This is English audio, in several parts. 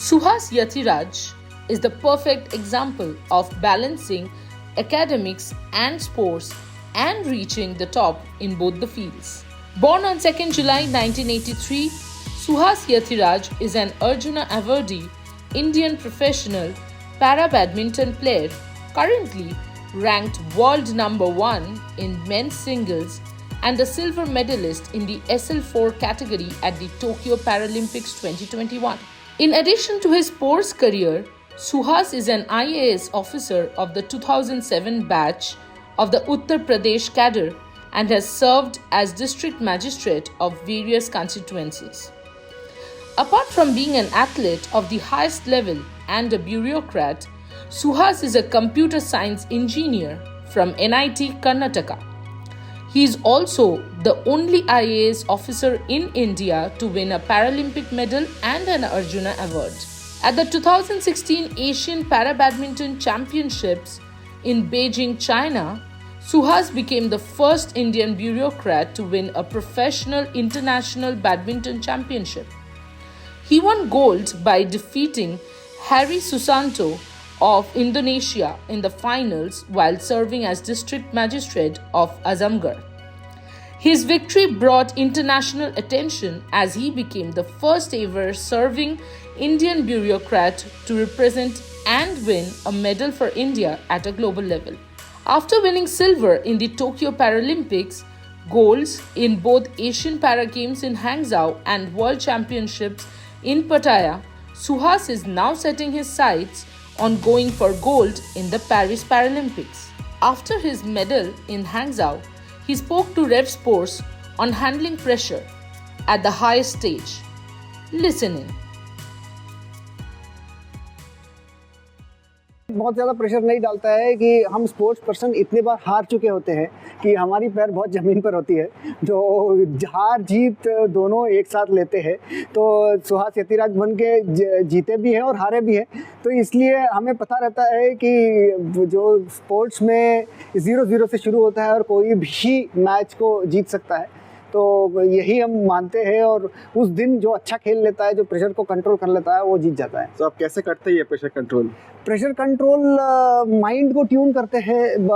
Suhas Yathiraj is the perfect example of balancing academics and sports and reaching the top in both the fields. Born on 2nd July 1983, Suhas Yathiraj is an Arjuna Awardee Indian professional para-badminton player, currently ranked world number 1 in men's singles and a silver medalist in the SL4 category at the Tokyo Paralympics 2021. In addition to his sports career, Suhas is an IAS officer of the 2007 batch of the Uttar Pradesh cadre and has served as district magistrate of various constituencies. Apart from being an athlete of the highest level and a bureaucrat, Suhas is a computer science engineer from NIT Karnataka. He is also the only IAS officer in India to win a Paralympic medal and an Arjuna Award. At the 2016 Asian Para-Badminton Championships in Beijing, China, Suhas became the first Indian bureaucrat to win a professional international badminton championship. He won gold by defeating Harry Susanto of Indonesia in the finals while serving as district magistrate of Azamgarh. His victory brought international attention as he became the first ever serving Indian bureaucrat to represent and win a medal for India at a global level. After winning silver in the Tokyo Paralympics, golds in both Asian Para Games in Hangzhou and World Championships in Pattaya, Suhas is now setting his sights on going for gold in the Paris Paralympics. After his medal in Hangzhou, he spoke to Rev Sports on handling pressure at the highest stage. Listen in. बहुत ज़्यादा pressure नहीं डालता है कि हम sports person इतने बार हार चुके होते हैं कि हमारी पैर बहुत ज़मीन पर होती है, जो हार जीत दोनों एक साथ लेते हैं। तो सुहास यतिराज बन के जीते भी हैं और हारे भी हैं, तो इसलिए हमें पता रहता है कि जो स्पोर्ट्स में 0-0 से शुरू होता है और कोई भी मैच को जीत सकता है। तो यही हम मानते हैं और उस दिन जो अच्छा खेल लेता है, जो प्रेशर को कंट्रोल कर लेता है, वो जीत जाता है। तो आप कैसे करते हैं ये pressure control? Pressure control mind को ट्यून करते हैं।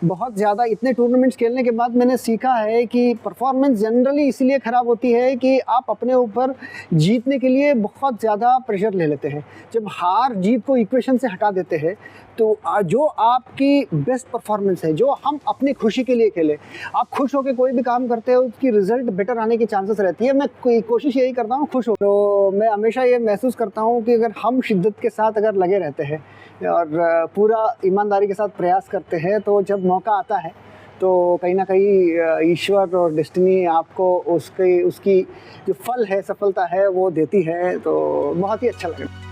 बहुत ज़्यादा इतने टूर्नामेंट्स खेलने के बाद मैंने सीखा है कि परफॉर्मेंस जनरली इसलिए ख़राब होती है कि आप अपने ऊपर जीतने के लिए बहुत ज़्यादा प्रेशर ले लेते हैं। जब हार जीत को इक्वेशन से हटा देते हैं तो जो आपकी बेस्ट परफॉर्मेंस है, जो हम अपनी खुशी के लिए खेले, आप खुश होकर कोई भी काम करते हो उसकी रिजल्ट बेटर आने की चांसेस रहती है। मैं कोशिश यही करता हूँ खुश हो। तो मैं हमेशा ये महसूस करता हूँ कि अगर हम शिद्दत के साथ अगर लगे रहते हैं और पूरा ईमानदारी के साथ प्रयास करते हैं, तो जब मौका आता है तो कहीं ना कहीं ईश्वर और डेस्टिनी आपको उसकी जो फल है, सफलता है, वो देती है। तो बहुत ही अच्छा लगा।